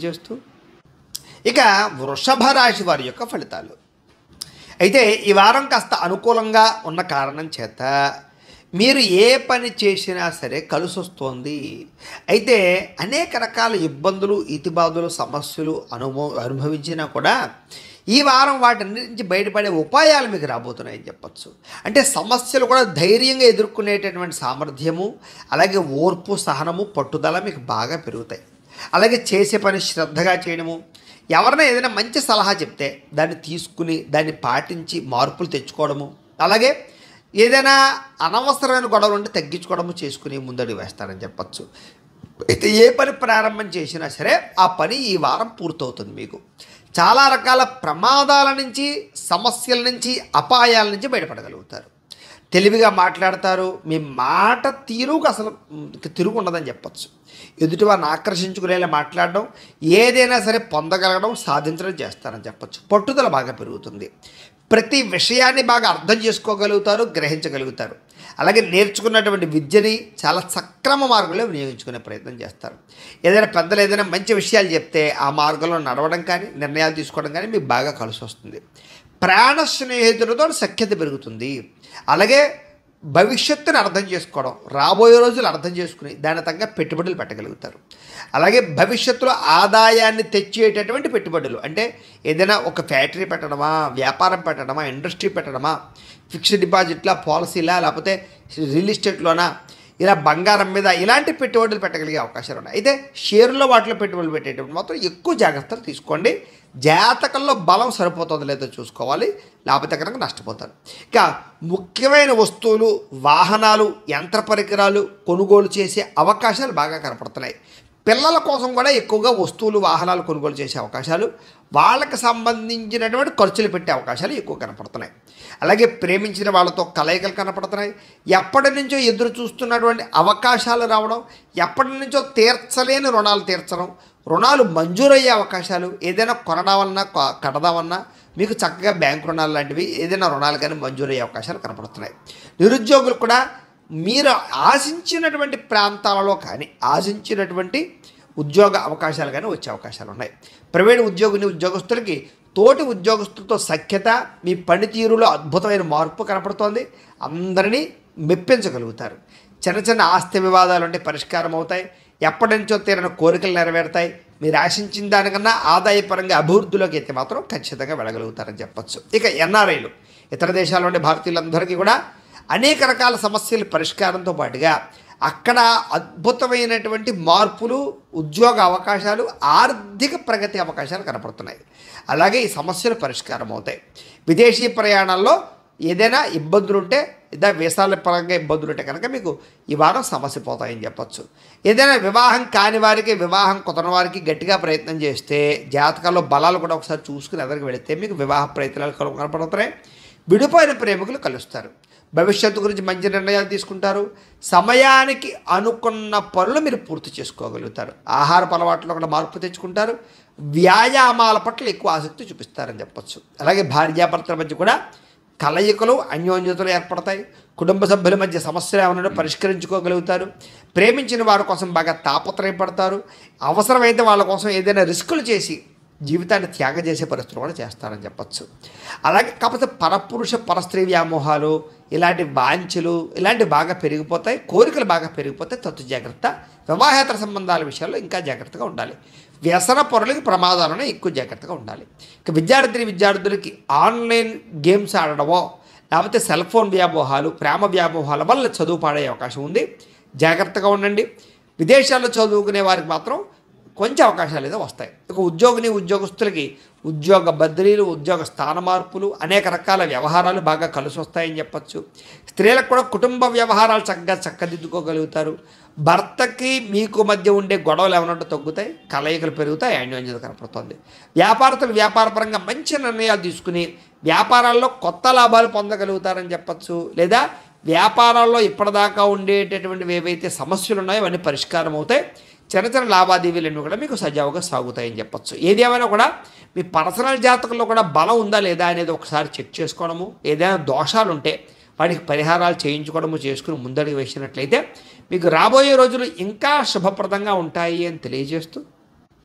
చేస్తూ ఇక వృషభ రాశి వారి యొక్క ఫలితాలు. అయితే ఈ వారం కాస్త అనుకూలంగా ఉన్న కారణం చేత మీరు ఏ పని చేసినా సరే కలిసొస్తోంది. అయితే అనేక రకాల ఇబ్బందులు, ఇతిబాధలు, సమస్యలు అనుభవించినా కూడా ఈ వారం వాటి నుంచి బయటపడే ఉపాయాలు మీకు రాబోతున్నాయని చెప్పచ్చు. అంటే సమస్యలు కూడా ధైర్యంగా ఎదుర్కొనేటటువంటి సామర్థ్యము, అలాగే ఓర్పు, సహనము, పట్టుదల మీకు బాగా పెరుగుతాయి. అలాగే చేసే పని శ్రద్ధగా చేయడము, ఎవరైనా ఏదైనా మంచి సలహా చెప్తే దాన్ని తీసుకుని దాన్ని పాటించి మార్పులు తెచ్చుకోవడము, అలాగే ఏదైనా అనవసరమైన గొడవలు ఉంటే తగ్గించుకోవడము చేసుకుని ముందడుగు వేస్తారని చెప్పచ్చు. అయితే ఏ పని ప్రారంభం చేసినా సరే ఆ పని ఈ వారం పూర్తవుతుంది. మీకు చాలా రకాల ప్రమాదాల నుంచి, సమస్యల నుంచి, అపాయాల నుంచి బయటపడగలుగుతారు. తెలివిగా మాట్లాడతారు. మీ మాట తీరుకు అసలు తిరుగు ఉండదని చెప్పచ్చు. ఎదుటివారిని ఆకర్షించుకునేలా మాట్లాడడం, ఏదైనా సరే పొందగలగడం, సాధించడం చేస్తారని చెప్పచ్చు. పట్టుదల బాగా పెరుగుతుంది. ప్రతి విషయాన్ని బాగా అర్థం చేసుకోగలుగుతారు, గ్రహించగలుగుతారు. అలాగే నేర్చుకున్నటువంటి విద్యని చాలా సక్రమ మార్గంలో వినియోగించుకునే ప్రయత్నం చేస్తారు. ఏదైనా పెద్దలు ఏదైనా మంచి విషయాలు చెప్తే ఆ మార్గంలో నడవడం కానీ, నిర్ణయాలు తీసుకోవడం కానీ మీకు బాగా కలిసి వస్తుంది. ప్రాణ స్నేహితులతో సఖ్యత పెరుగుతుంది. అలాగే భవిష్యత్తును అర్థం చేసుకోవడం, రాబోయే రోజులు అర్థం చేసుకుని దాని తగ్గ పెట్టుబడులు పెట్టగలుగుతారు. అలాగే భవిష్యత్తులో ఆదాయాన్ని తెచ్చేటటువంటి పెట్టుబడులు, అంటే ఏదైనా ఒక ఫ్యాక్టరీ పెట్టడమా, వ్యాపారం పెట్టడమా, ఇండస్ట్రీ పెట్టడమా, ఫిక్స్డ్ డిపాజిట్లా, పాలసీలా, లేకపోతే రియల్ ఎస్టేట్లోనా, ఇలా బంగారం మీద ఇలాంటి పెట్టుబడులు పెట్టగలిగే అవకాశాలు ఉన్నాయి. అయితే షేర్లో వాటిలో పెట్టుబడులు పెట్టేటప్పుడు మాత్రం ఎక్కువ జాగ్రత్తలు తీసుకోండి. జాతకంలో బలం సరిపోతుందో లేదో చూసుకోవాలి, లేకపోతే కనుక నష్టపోతారు. ఇక ముఖ్యమైన వస్తువులు, వాహనాలు, యంత్ర పరికరాలు కొనుగోలు చేసే అవకాశాలు బాగా కనపడుతున్నాయి. పిల్లల కోసం కూడా ఎక్కువగా వస్తువులు, వాహనాలు కొనుగోలు చేసే అవకాశాలు, వాళ్ళకి సంబంధించినటువంటి ఖర్చులు పెట్టే అవకాశాలు ఎక్కువ కనపడుతున్నాయి. అలాగే ప్రేమించిన వాళ్ళతో కలయికలు కనపడుతున్నాయి. ఎప్పటి నుంచో ఎదురు చూస్తున్నటువంటి అవకాశాలు రావడం, ఎప్పటి నుంచో తీర్చలేని రుణాలు తీర్చడం, రుణాలు మంజూరయ్యే అవకాశాలు, ఏదైనా కొనడావన్నా కడదామన్నా మీకు చక్కగా బ్యాంకు రుణాలు లాంటివి ఏదైనా రుణాలు కానీ మంజూరయ్యే అవకాశాలు కనపడుతున్నాయి. నిరుద్యోగులు కూడా మీరు ఆశించినటువంటి ప్రాంతాలలో కానీ, ఆశించినటువంటి ఉద్యోగ అవకాశాలు కానీ వచ్చే అవకాశాలు ఉన్నాయి. ప్రైవేట్ ఉద్యోగస్తులకి తోటి ఉద్యోగస్తులతో సఖ్యత, మీ పనితీరులో అద్భుతమైన మార్పు కనపడుతోంది. అందరినీ మెప్పించగలుగుతారు. చిన్న చిన్న ఆస్తి వివాదాలు అంటే పరిష్కారం అవుతాయి. ఎప్పటి నుంచో తీరిన కోరికలు నెరవేరుతాయి. మీరు ఆశించిన దానికన్నా ఆదాయపరంగా అభివృద్ధిలోకి అయితే మాత్రం ఖచ్చితంగా వెళ్ళగలుగుతారని చెప్పచ్చు. ఇక ఎన్ఆర్ఐలు, ఇతర దేశాల నుండి భారతీయులందరికీ కూడా అనేక రకాల సమస్యల పరిష్కారంతో పాటుగా అక్కడ అద్భుతమైనటువంటి మార్పులు, ఉద్యోగ అవకాశాలు, ఆర్థిక ప్రగతి అవకాశాలు కనపడుతున్నాయి. అలాగే ఈ సమస్యలు పరిష్కారం అవుతాయి. విదేశీ ప్రయాణాల్లో ఏదైనా ఇబ్బందులు ఉంటే, లేదా వీసాల పరంగా ఇబ్బందులు ఉంటే కనుక మీకు ఈ వారం సమస్య పోతాయని చెప్పచ్చు. ఏదైనా వివాహం కాని వారికి, వివాహం కుదరని వారికి గట్టిగా ప్రయత్నం చేస్తే, జాతకాల్లో బలాలు కూడా ఒకసారి చూసుకుని ఎదరికి వెళితే మీకు వివాహ ప్రయత్నాలు కనపడుతున్నాయి. విడిపోయిన ప్రేమికులు కలుస్తారు. భవిష్యత్తు గురించి మంచి నిర్ణయాలు తీసుకుంటారు. సమయానికి అనుకున్న పనులు మీరు పూర్తి చేసుకోగలుగుతారు. ఆహారపు అలవాట్లో కూడా మార్పు తెచ్చుకుంటారు. వ్యాయామాల పట్ల ఎక్కువ ఆసక్తి చూపిస్తారని చెప్పచ్చు. అలాగే భార్యాభర్తల మధ్య కూడా కలయికలు, అన్యోన్యతలు ఏర్పడతాయి. కుటుంబ సభ్యుల మధ్య సమస్యలు ఏమైనా పరిష్కరించుకోగలుగుతారు. ప్రేమించిన వారి కోసం బాగా తాపత్రయపడతారు. అవసరమైతే వాళ్ళ కోసం ఏదైనా రిస్కులు చేసి జీవితాన్ని త్యాగం చేసే పరిస్థితులు కూడా చేస్తారని చెప్పచ్చు. అలాగే కాకపోతే పరపురుష పరస్త్రీ వ్యామోహాలు, ఇలాంటి వాంఛలు ఇలాంటివి బాగా పెరిగిపోతాయి. కోరికలు బాగా పెరిగిపోతాయి. తత్తు జాగ్రత్త. వివాహేతర సంబంధాల విషయాల్లో ఇంకా జాగ్రత్తగా ఉండాలి. వ్యసన పొరలకి ప్రమాదాలను ఎక్కువ జాగ్రత్తగా ఉండాలి. ఇక విద్యార్థులకి ఆన్లైన్ గేమ్స్ ఆడడమో, లేకపోతే సెల్ ఫోన్ వ్యామోహాలు, ప్రేమ వ్యామోహాల వల్ల చదువు పాడే అవకాశం ఉంది. జాగ్రత్తగా ఉండండి. విదేశాల్లో చదువుకునే వారికి మాత్రం కొంచెం అవకాశాలు ఏదో వస్తాయి. ఇక ఉద్యోగస్తులకి ఉద్యోగ బదిలీలు, ఉద్యోగ స్థాన మార్పులు, అనేక రకాల వ్యవహారాలు బాగా కలిసి వస్తాయని చెప్పచ్చు. స్త్రీలకు కూడా కుటుంబ వ్యవహారాలు చక్కగా చక్కదిద్దుకోగలుగుతారు. భర్తకి మీకు మధ్య ఉండే గొడవలు ఏమన్నట్టు తగ్గుతాయి. కలయికలు పెరుగుతాయి. అన్యోన్యత కనపడుతుంది. వ్యాపారస్తులు వ్యాపారపరంగా మంచి నిర్ణయాలు తీసుకుని వ్యాపారాల్లో కొత్త లాభాలు పొందగలుగుతారని చెప్పచ్చు. లేదా వ్యాపారాల్లో ఇప్పటిదాకా ఉండేటటువంటివి ఏవైతే సమస్యలు ఉన్నాయో అవన్నీ పరిష్కారం అవుతాయి. చిన్న చిన్న లావాదేవీలన్నీ కూడా మీకు సజావుగా సాగుతాయని చెప్పచ్చు. ఏది ఏమైనా కూడా మీ పర్సనల్ జాతకంలో కూడా బలం ఉందా లేదా అనేది ఒకసారి చెక్ చేసుకోవడము, ఏదైనా దోషాలు ఉంటే వాటికి పరిహారాలు చేయించుకోవడము చేసుకుని ముందడుగు వేసినట్లయితే మీకు రాబోయే రోజులు ఇంకా శుభప్రదంగా ఉంటాయి అని తెలియజేస్తూ